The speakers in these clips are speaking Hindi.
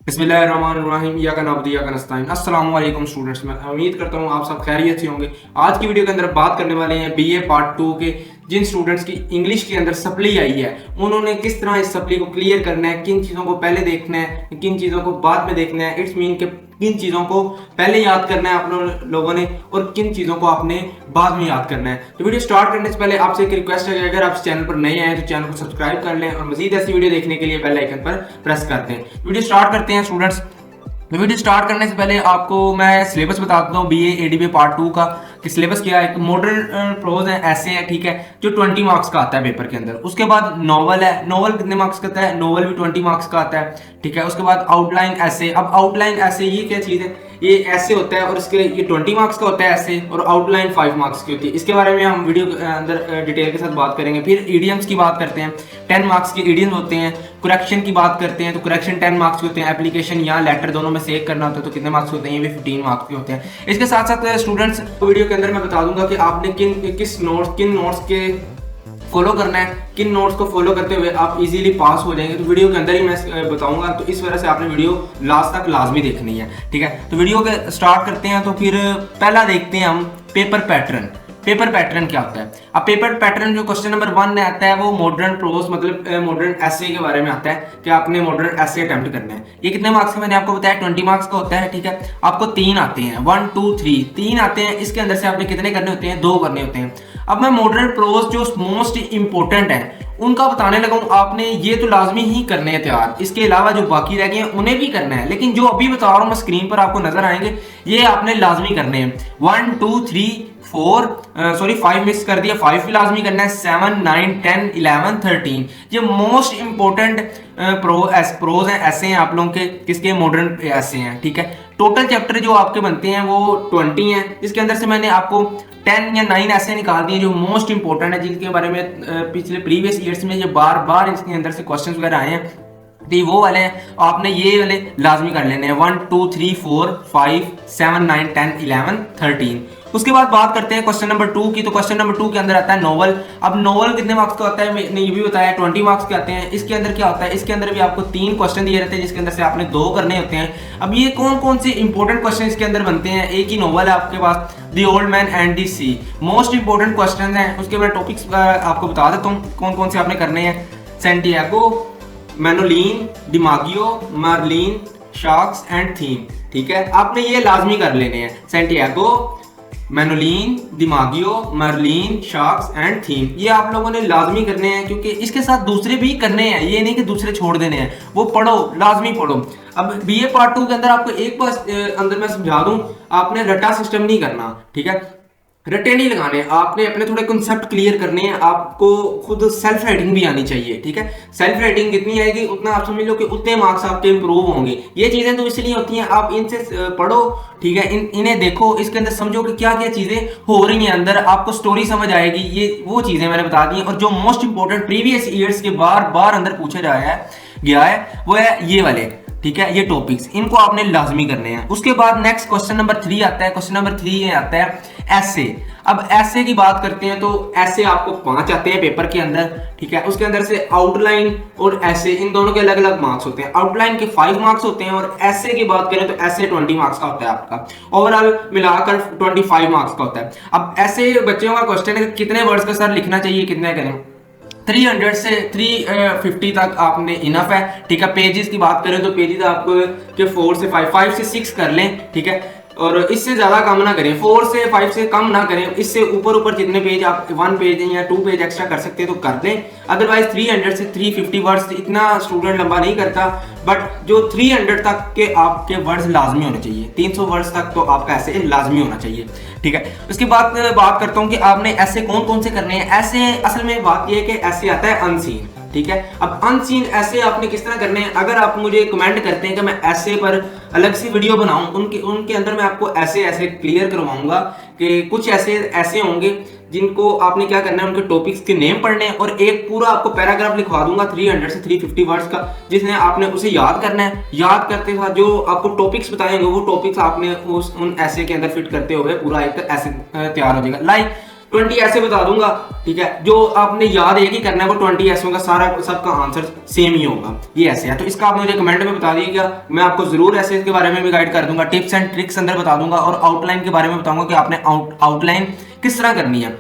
बिस्मिल्लाहिर्रहमानिर्रहीम या का नबदी या का नस्ताइन। अस्सलाम वालेकुम स्टूडेंट्स, मैं उम्मीद करता हूँ आप सब खैरियत से होंगे। आज की वीडियो के अंदर बात करने वाले हैं बीए पार्ट 2 के जिन स्टूडेंट्स की इंग्लिश के अंदर सप्ली आई है उन्होंने किस तरह इस सप्ली को क्लियर करना है, किन चीज़ों को पहले देखना है, किन चीज़ों को बाद में देखना है। इट्स मीन के किन चीज़ों को पहले याद करना है आप लोगों ने और किन चीज़ों को आपने बाद में याद करना है। तो वीडियो स्टार्ट करने से पहले आपसे एक रिक्वेस्ट है कि अगर आप इस चैनल पर नए आए तो चैनल को सब्सक्राइब कर लें और मजीद ऐसी वीडियो देखने के लिए बेल आइकन पर प्रेस कर दें। वीडियो स्टार्ट करते हैं स्टूडेंट्स। तो वीडियो स्टार्ट करने से पहले आपको मैं सिलेबस बता देता हूँ बीए एडीबी पार्ट 2 का कि सिलेबस क्या है। मॉडर्न प्रोज है, ऐसे है, ठीक है, जो 20 मार्क्स का आता है पेपर के अंदर। उसके बाद नॉवल है, नॉवल कितने मार्क्स का आता है? नॉवल भी 20 मार्क्स का आता है, ठीक है। उसके बाद आउटलाइन ऐसे। अब आउटलाइन ऐसे ये क्या चीज़ है? ये ऐसे होता है और इसके ये 20 मार्क्स का होता है ऐसे, और आउटलाइन 5 मार्क्स की होती है। इसके बारे में हम वीडियो के अंदर डिटेल के साथ बात करेंगे। फिर ईडियम्स की बात करते हैं, 10 मार्क्स के ईडियम्स होते हैं। करेक्शन की बात करते हैं तो करेक्शन 10 मार्क्स के होते हैं। एप्लीकेशन या लेटर दोनों में से एक करना होता है तो कितने मार्क्स होते हैं? ये भी 15 मार्क्स के होते हैं। इसके साथ साथ स्टूडेंट्स वीडियो के अंदर मैं बता दूंगा कि आपने किन नोट्स के फॉलो करना है, किन नोट्स को फॉलो करते हुए आप इजीली पास हो जाएंगे। तो वीडियो के अंदर ही मैं बताऊंगा, तो इस वजह से आपने वीडियो लास्ट तक लाजमी देखनी है, ठीक है। तो वीडियो के स्टार्ट करते हैं। तो फिर पहला देखते हैं हम पेपर पैटर्न। पेपर पैटर्न क्या होता है? अब पेपर पैटर्न जो क्वेश्चन नंबर 1 में आता है वो मॉडर्न प्रोज मतलब मॉडर्न ऐसे के बारे में आता है कि आपने मॉडर्न ऐसे अटेम्प्ट करना है। ये कितने मार्क्स का मैंने आपको बताया? 20 मार्क्स का होता है, ठीक है। आपको 3 आते हैं, 1 2 3 3 आते हैं। इसके अंदर से आपने कितने करने होते हैं? 2 करने होते हैं। अब मैं मॉडर्न प्रोज जो मोस्ट इंपॉर्टेंट है उनका बताने लगा हूं। आपने ये तो लाजमी ही करने हैं तैयार, इसके अलावा जो बाकी रह गए हैं उन्हें भी करना है, लेकिन जो अभी बता रहा हूं मैं स्क्रीन पर आपको नजर आएंगे ये आपने लाजमी करने हैं। 1 2 3 4 सॉरी 5 मिस कर दिया, 5 भी लाजमी करना है। 7 9 10 11 13 ये मोस्ट इंपॉर्टेंट प्रोज हैं, ऐसे हैं आप लोगों के, किसके? मॉडर्न ऐसे हैं, ठीक है। टोटल चैप्टर जो आपके बनते हैं वो 20 हैं। इसके अंदर से मैंने आपको 10 या 9 ऐसे निकाल दिए जो मोस्ट इंपॉर्टेंट है, जिनके बारे में पिछले प्रीवियस ईयर्स में ये बार बार इसके अंदर से क्वेश्चंस वगैरह आए हैं। तो वो वाले हैं, आपने ये वाले लाजमी कर लेने हैं। 1 2 3 4 5 7 9 10 11 13। उसके बाद बात करते हैं क्वेश्चन नंबर 2 की। तो क्वेश्चन नंबर 2 के अंदर आता है नोवेल। अब नोवेल कितने मार्क्स का होता है मैंने ये भी बताया, 20 मार्क्स के आते हैं। इसके अंदर क्या होता है? इसके अंदर भी आपको 3 क्वेश्चन दिए रहते हैं जिसके अंदर से आपने 2 करने होते हैं। अब ये कौन कौन से इंपॉर्टेंट क्वेश्चन इसके अंदर बनते हैं? एक ही नोवेल है आपके पास, the old man and the sea. Most important question हैं। उसके बाद टॉपिक्स आपको बता देता हूँ कौन कौन से आपने करने हैं। Santiago, Manolin, DiMaggio, marlin, sharks and theme, ठीक है। आपने ये लाजमी कर लेने हैं। Santiago, Manolin, DiMaggio, marlin, sharks and theme, ये आप लोगों ने लाजमी करने हैं, क्योंकि इसके साथ दूसरे भी करने हैं, ये नहीं कि दूसरे छोड़ देने हैं। वो पढ़ो, लाजमी पढ़ो। अब बीए पार्ट 2 के अंदर आपको एक बार अंदर मैं समझा दूं, आपने रटा सिस्टम नहीं करना, ठीक है। रटे नहीं लगाने, आपने अपने थोड़े कॉन्सेप्ट क्लियर करने हैं। आपको खुद सेल्फ राइटिंग भी आनी चाहिए, ठीक है। सेल्फ राइटिंग जितनी आएगी उतना आप समझ लो कि उतने मार्क्स आपके इंप्रूव होंगे। ये चीजें तो इसलिए होती हैं, आप इनसे पढ़ो, ठीक है, इन्हें देखो, इसके अंदर समझो कि क्या क्या चीजें हो रही हैं अंदर, आपको स्टोरी समझ आएगी। ये वो चीजें मैंने बता दी हैं। और जो मोस्ट इंपॉर्टेंट प्रीवियस ईयर्स के बार बार अंदर पूछा गया है वो है ये वाले, ठीक है, ये टॉपिक्स, इनको आपने लाजमी करने हैं। उसके बाद नेक्स्ट क्वेश्चन नंबर 3 आता है। क्वेश्चन नंबर 3 आता है ऐसे। अब ऐसे की बात करते हैं तो ऐसे आपको 5 आते हैं पेपर के अंदर, ठीक है। उसके अंदर से आउटलाइन और ऐसे, इन दोनों के अलग अलग मार्क्स होते हैं। आउटलाइन के 5 मार्क्स होते हैं और ऐसे की बात करें तो ऐसे 20 मार्क्स का होता है आपका। ओवरऑल मिलाकर 25 मार्क्स का होता है। अब ऐसे बच्चों का क्वेश्चन है कितने वर्ड्स का सर लिखना चाहिए, कितने करें? 300 से 350 तक आपने इनफ है, ठीक है। पेजेस की बात करें तो पेजेस आपको के 4 से 5 से 6 कर लें, ठीक है। और इससे ज़्यादा कम ना करें, 4 से 5 से कम ना करें। इससे ऊपर जितने पेज आप 1 पेज या 2 पेज एक्स्ट्रा कर सकते हैं तो कर दें। अदरवाइज 300 से 350 वर्ड्स इतना स्टूडेंट लंबा नहीं करता, बट जो 300 तक के आपके वर्ड्स लाजमी होने चाहिए। 300 वर्ड्स तक तो आपका ऐसे लाजमी होना चाहिए, ठीक है। उसके बाद बात करता हूँ कि आपने ऐसे कौन कौन से करने हैं। ऐसे असल में बात यह है कि ऐसे आता है अनसीन, ठीक है। अब अनसीन ऐसे आपने किस तरह करने हैं? अगर आप मुझे कमेंट करते हैं कि मैं ऐसे पर अलग से वीडियो बनाऊं, उनके अंदर मैं आपको ऐसे क्लियर करवाऊंगा कि कुछ ऐसे होंगे जिनको आपने क्या करना है, उनके टॉपिक्स के नेम पढ़ने हैं और एक पूरा आपको पैराग्राफ लिखवा दूंगा 300 से 350 वर्ड्स का, जिसने आपने उसे याद करना है। याद करते साथ जो आपको टॉपिक्स बताएंगे वो टॉपिक्स आपने उन ऐसे के अंदर फिट करते हुए पूरा एक ऐसे तैयार हो जाएगा। लाइक 20 ऐसे बता दूंगा, ठीक है। जो आपने याद एक ही करना है, वो 20 ऐसे का सारा सबका आंसर सेम ही होगा। ये ऐसे है, तो इसका आप मुझे कमेंट में बता दीजिएगा, मैं आपको जरूर ऐसे के बारे में भी गाइड कर दूंगा, टिप्स एंड ट्रिक्स अंदर बता दूंगा, और आउटलाइन के बारे में बताऊंगा कि आपने आउटलाइन किस तरह करनी है।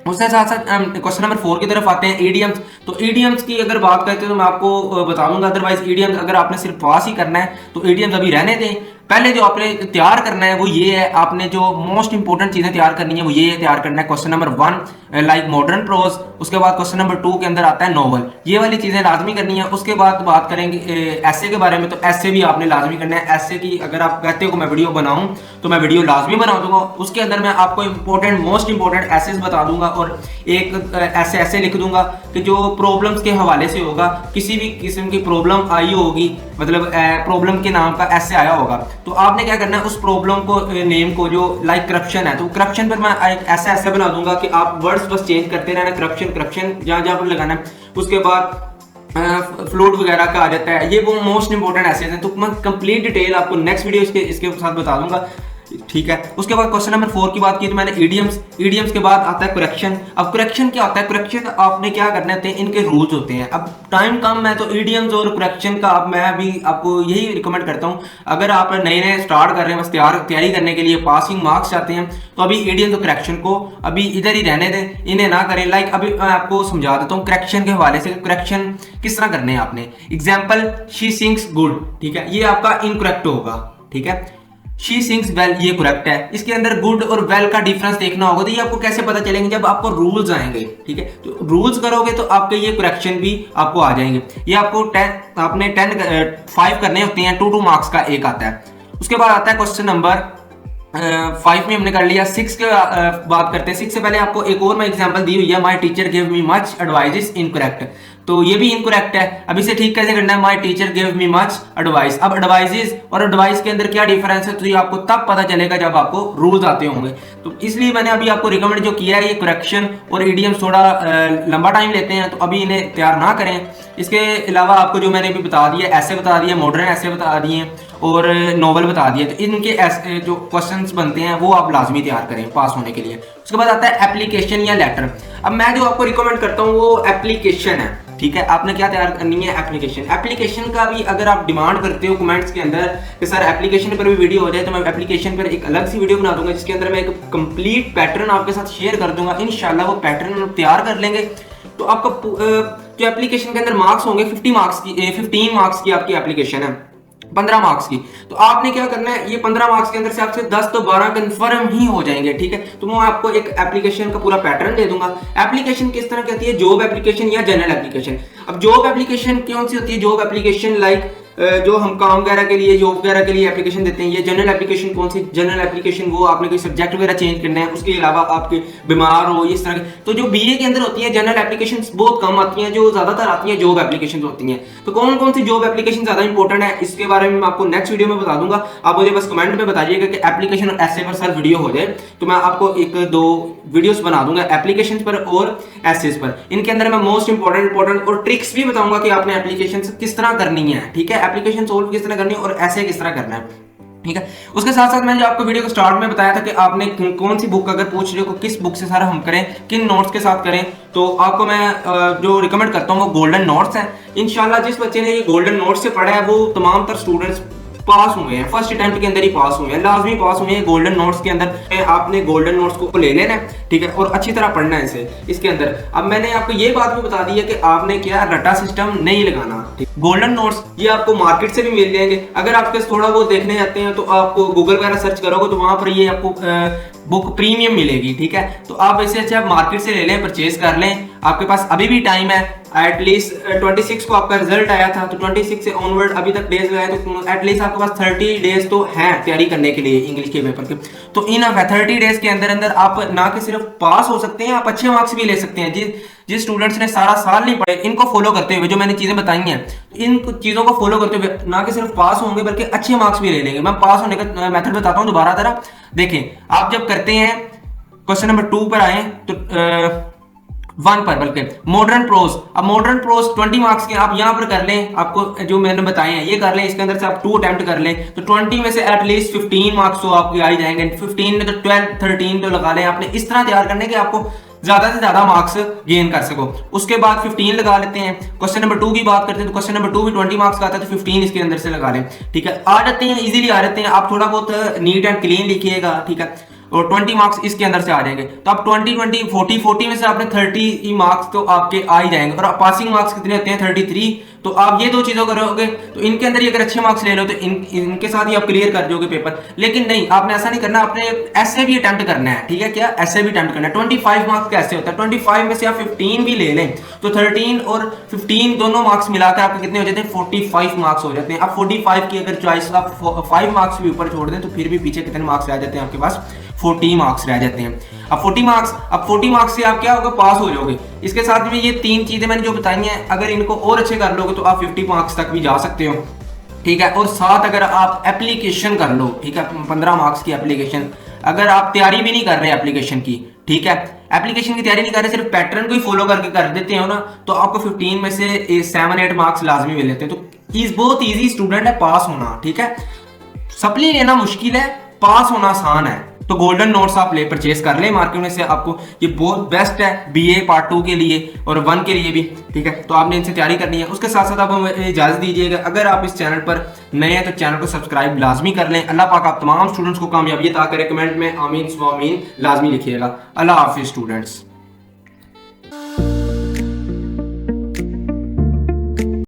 उसके साथ साथ क्वेश्चन नंबर 4 की तरफ आते हैं, ईडियम्स। तो ईडियम्स की अगर बात करते हैं तो मैं आपको बता दूंगा, अदरवाइज ईडियम्स अगर आपने सिर्फ पास ही करना है तो ईडियम्स अभी रहने दें। पहले जो आपने तैयार करना है वो ये है, आपने जो मोस्ट इंपॉर्टेंट चीजें तैयार करनी है वो ये तैयार करना है। Question number 1 like modern prose, उसके बाद क्वेश्चन नंबर 2 के अंदर आता है नॉवल, ये वाली चीजें लाजमी करनी है। उसके बाद बात करेंगे ऐसे के बारे में, तो ऐसे भी आपने लाजमी करना है। ऐसे की अगर आप कहते हो कि मैं वीडियो बनाऊं तो मैं वीडियो लाजमी बना दूंगा, उसके अंदर मैं आपको इंपॉर्टेंट मोस्ट इंपॉर्टेंट ऐसेस बता दूंगा, और एक ऐसे लिख दूंगा कि जो प्रॉब्लम्स के हवाले से होगा, किसी भी किस्म की प्रॉब्लम आई होगी, मतलब प्रॉब्लम के नाम का ऐसे आया होगा, तो आपने क्या करना है उस प्रॉब्लम को नेम को, जो लाइक करप्शन है तो करप्शन पर मैं एक ऐसे बना दूंगा कि आप वर्ड्स बस चेंज करते रहना, करप्शन जहां जहां पर लगाना है। उसके बाद फ्लूट वगैरह का आ जाता है, ये वो मोस्ट इंपॉर्टेंट ऐसे हैं। तो मैं कंप्लीट डिटेल आपको नेक्स्ट वीडियो इसके साथ बता दूंगा, ठीक है। उसके बाद क्वेश्चन नंबर 4 की बात की तो मैंने ईडियम्स के बाद आता है करेक्शन। अब करेक्शन क्या होता है, करेक्शन आपने क्या करने होते हैं, इनके रूल्स होते हैं। अब टाइम कम है तो ईडियम्स और करेक्शन का अब मैं भी आपको यही रिकमेंड करता हूं, अगर आप नए स्टार्ट कर रहे हैं, बस तैयारी करने के लिए पासिंग मार्क्स चाहते हैं, तो अभी ईडियम्स और करेक्शन को अभी इधर ही रहने दें, इन्हें ना करें। लाइक अभी मैं आपको समझा देता हूँ करेक्शन के हवाले से, करेक्शन किस तरह करने हैं आपने। एग्जाम्पल, शी सिंग्स गुड, ठीक है, ये आपका इनकरेक्ट होगा, ठीक है। शी सिंग्स वेल, ये करेक्ट है। इसके अंदर गुड और वेल का डिफरेंस देखना होगा, तो ये आपको कैसे पता चलेंगे, जब आपको रूल्स आएंगे, ठीक है। तो रूल्स करोगे तो आपके ये करेक्शन भी आपको आ जाएंगे। ये आपको 5 करने होते हैं, 2 मार्क्स का एक आता है। उसके बाद आता है क्वेश्चन नंबर 5 में हमने कर लिया। 6 के बात करते हैं। 6 से पहले आपको एक और मैं एग्जांपल दी हुई है, my teacher give me much advice incorrect, तो ये भी इनकरेक्ट है। अब इसे ठीक कैसे करना है, my teacher give me much advice. अब एडवाइजेस और एडवाइस के अंदर क्या डिफरेंस है, तो ये आपको तब पता चलेगा जब आपको रूल्स आते होंगे। तो इसलिए मैंने अभी आपको रिकमेंड जो किया है, ये करेक्शन और ईडियम्स थोड़ा लंबा टाइम लेते हैं, तो अभी इन्हें तैयार ना करें। इसके अलावा आपको जो मैंने भी बता दिया, ऐसे बता दिए, मॉडर्न ऐसे बता दिए और नॉवल बता दिए, तो इनके ऐसे जो क्वेश्चंस बनते हैं वो आप लाजमी तैयार करें पास होने के लिए। उसके बाद आता है एप्लीकेशन या लेटर। अब मैं जो आपको रिकमेंड करता हूँ वो एप्लीकेशन है, ठीक है। आपने क्या तैयार करनी है, एप्लीकेशन का भी अगर आप डिमांड करते हो कमेंट्स के अंदर कि सर एप्लीकेशन पर भी वीडियो हो जाए, तो मैं एप्लीकेशन पर एक अलग सी वीडियो बना दूंगा, जिसके अंदर मैं एक कंप्लीट पैटर्न आपके साथ शेयर कर दूंगा। इंशाल्लाह वो पैटर्न तैयार कर लेंगे तो आपका जो एप्लीकेशन के अंदर मार्क्स होंगे 15 मार्क्स की आपकी एप्लीकेशन है, 15 मार्क्स की। तो आपने क्या करना है, ये 15 मार्क्स के अंदर से आपसे 10 तो 12 कंफर्म ही हो जाएंगे, ठीक है। तो मैं आपको एक एप्लीकेशन का पूरा पैटर्न दे दूंगा। एप्लीकेशन किस तरह कहती है, जॉब एप्लीकेशन या जनरल एप्लीकेशन। अब जॉब एप्लीकेशन कौन सी होती है, जॉब एप्लीकेशन लाइक जो हम काम वगैरह के लिए, जॉब वगैरह के लिए एप्लीकेशन देते हैं। ये जनरल एप्लीकेशन कौन सी, जनरल एप्लीकेशन वो आपने कोई सब्जेक्ट वगैरह चेंज करना है, उसके अलावा आपके बीमार हो, इस तरह के। तो जो बीए के अंदर होती है जनरल एप्लीकेशन बहुत कम आती हैं, जो ज्यादातर आती हैं जॉब एप्लीकेशन होती हैं। तो कौन कौन सी जॉब एप्लीकेशन ज्यादा इंपॉर्टेंट है, इसके बारे में मैं आपको नेक्स्ट वीडियो में बता दूंगा। आप मुझे बस कमेंट में बताइएगा कि एप्लीकेशन और ऐसे पर सर वीडियो हो जाए, तो मैं आपको 1-2 वीडियोस बना दूंगा एप्लीकेशन पर और एसेस पर। इनके अंदर मैं मोस्ट इंपॉर्टेंट और ट्रिक्स भी बताऊंगा कि आपने एप्लीकेशन किस तरह करनी है, ठीक है। एप्लीकेशन सोल्व किस तरह करनी है और ऐसे किस तरह करना है, ठीक है। उसके साथ साथ मैंने जो आपको वीडियो को स्टार्ट में बताया था कि आपने कौन सी बुक अगर पूछ रहे हो किस बुक से सारा हम करें, किन नोट्स के साथ करें, तो आपको मैं जो रिकमेंड करता हूँ वो गोल्डन नोट्स है। इंशाल्लाह जिस बच्चे ने ये गोल्डन नोट्स से पढ़ा है वो तमाम तर स्टूडेंट्स पास हुए हैं, फर्स्ट अटेम्प्ट के अंदर ही पास हुए हैं, लाजमी पास हुए हैं। गोल्डन नोट्स के अंदर आपने गोल्डन नोट्स को ले लेना है, ठीक है, और अच्छी तरह पढ़ना है इसे इसके अंदर। अब मैंने आपको ये बात भी बता दी है कि आपने क्या रटा सिस्टम नहीं लगाना। गोल्डन नोट्स ये आपको मार्केट से भी मिल जाएंगे। अगर आपके थोड़ा बहुत देखने जाते हैं तो आपको गूगल वगैरह सर्च करोगे तो वहां पर ये आपको बुक प्रीमियम मिलेगी, ठीक है। तो आप इसे अच्छा मार्केट से ले लें, परचेज कर लें, आपके पास अभी भी टाइम है। एटलीस्ट 26 को आपका रिजल्ट आया था, तो 26 से ऑनवर्ड अभी तक डेज लगाए, तो एटलीस्ट आपके पास 30 डेज तो हैं तैयारी करने के लिए इंग्लिश के पेपर के। तो इन 30 डेज के अंदर अंदर आप ना कि सिर्फ पास हो सकते हैं, आप अच्छे मार्क्स भी ले सकते हैं। जिस स्टूडेंट्स ने सारा साल नहीं पढ़े, इनको फॉलो करते हुए जो मैंने चीजें बताई हैं, इन चीजों को फॉलो करते हुए ना कि सिर्फ पास होंगे बल्कि अच्छे मार्क्स भी ले लेंगे। मैं पास होने का मेथड बताता हूँ दोबारा तरह देखें। आप जब करते हैं क्वेश्चन नंबर 2 पर आए तो वन पर बल्कि मॉडर्न प्रोज। अब मॉडर्न प्रोज 20 मार्क्स के आप यहाँ पर कर लें, आपको जो मैंने बताए हैं ये कर लें, इसके अंदर से आप 2 अटेम्प्ट कर लें तो 20 में से एटलीस्ट 15 मार्क्स तो आपके आ ही जाएंगे। 15 में तो 12 13 तो लगा लें आपने, इस तरह तैयार करने के आपको ज्यादा से ज्यादा मार्क्स गेन कर सको। उसके बाद 15 लगा लेते हैं। क्वेश्चन नंबर 2 की बात करते हैं तो क्वेश्चन नंबर 2 भी 20 मार्क्स का आता है तो 15 इसके अंदर से लगा लें। ठीक है, आ जाते हैं, इजीली आ जाते हैं। आप थोड़ा बहुत नीट एंड क्लीन लिखिएगा, ठीक है, और 20 मार्क्स इसके अंदर से आ जाएंगे। तो आप 40 में से आपने 30 मार्क्स तो आपके आ ही जाएंगे। और पासिंग मार्क्स कितने होते हैं 33। तो आप ये 2 चीजों करोगे तो इनके अंदर ही अगर अच्छे मार्क्स ले लो तो इनके साथ ही आप क्लियर कर दोगे पेपर। लेकिन नहीं, आपने ऐसा नहीं करना, आपने ऐसे भी अटेम्प्ट करना है। ठीक है, क्या ऐसे भी अटेम्प्ट करना है। 25 मार्क्स कैसे होता है, 25 में से आप 15 भी ले लें तो 13 और 15 दोनों मार्क्स मिलाकर आपके कितने हो जाते हैं 45 मार्क्स हो जाते हैं। अब 45 की अगर चॉइस आप 5 मार्क्स भी ऊपर छोड़ दें तो फिर भी पीछे कितने मार्क्स रह जाते हैं आपके पास, 40 मार्क्स रह जाते हैं। अब 40 मार्क्स से आप क्या होगा, पास हो जाओगे। इसके साथ में ये 3 चीजें मैंने जो बताई हैं, अगर इनको और अच्छे कर लोगे तो आप 50 मार्क्स तक भी जा सकते हो। ठीक है, और साथ अगर आप एप्लीकेशन कर लो, ठीक है, 15 मार्क्स की एप्लीकेशन, अगर आप तैयारी भी नहीं कर रहे एप्लीकेशन की, ठीक है, एप्लीकेशन की तैयारी नहीं कर रहे, सिर्फ पैटर्न को ही फॉलो करके कर देते हो ना, तो आपको 15 में से 7-8 मार्क्स लाजमी मिल जाते हैं। तो बहुत ईजी स्टूडेंट है पास होना। ठीक है, सप्ली लेना मुश्किल है, पास होना आसान है। तो गोल्डन नोट्स आप ले परचेज कर लें मार्केट में से, आपको ये बहुत बेस्ट है बीए पार्ट 2 के लिए और 1 के लिए भी। ठीक है, तो आपने इनसे तैयारी करनी है। उसके साथ साथ आप हमें इजाजत दीजिएगा, अगर आप इस चैनल पर नए हैं तो चैनल को सब्सक्राइब लाजमी कर लें। अल्लाह पाक आप तमाम स्टूडेंट्स को कामयाबी अता करे। कमेंट में आमीन स्वामीन लाजमी लिखिएगा। अल्लाह हाफिज स्टूडेंट्स।